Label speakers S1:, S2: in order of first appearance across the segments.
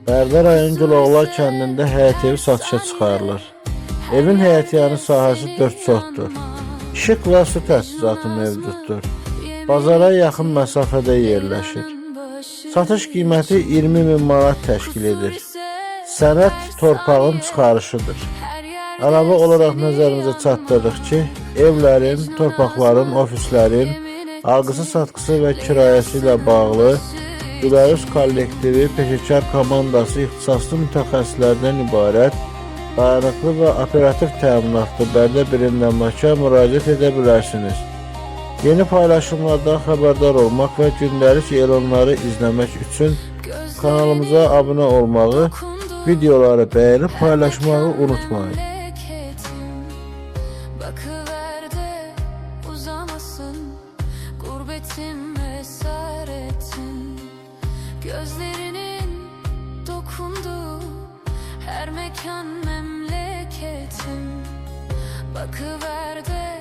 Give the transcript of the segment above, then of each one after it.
S1: Bərdə rayon Güloğlar kəndində həyət evi satışa çıxarılır. Evin həyətyanı sahəsi 4 sotdur. İşıq və su təchizatı mövcuddur. Bazara yaxın məsafədə yerləşir. Satış qiyməti 20.000 manat təşkil edir. Sənəd torpağın çıxarışıdır. Əlavə olaraq nəzərinizə çatdırırıq ki, evlərin, torpaqların, ofislərin alqısı-satqısı və kirayəsi ilə bağlı Gülərüz kollektivi, peşəkar komandası ixtisaslı mütəxəssislərdən ibarət dayanıqlı və operativ təminatlı Bərdə birimləməkə müraciət edə bilərsiniz. Yeni paylaşımlardan xəbərdar olmaq və gündəlik elanları izləmək üçün kanalımıza abunə olmağı, videoları bəyənib paylaşmağı unutmayın.
S2: Bakıver de uzamasın, gurbetim esaretin. Gözlerinin dokunduğu her mekan memleketim. Bakıver de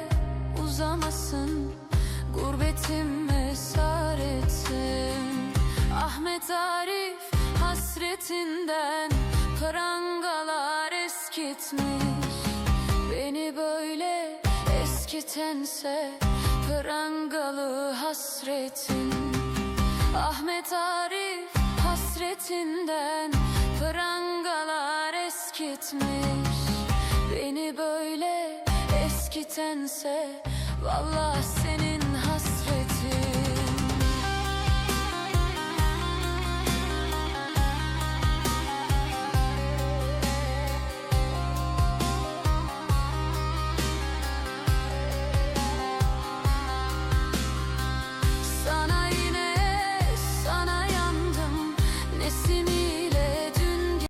S2: uzamasın, gurbetim esaretin. Ahmet Arif hasretinden prangalar eskitmiş. Beni böyle eskitense prangalı hasretin. Ahmet Arif hasretinden prangalar eskitmiş. Beni böyle eskitense vallahi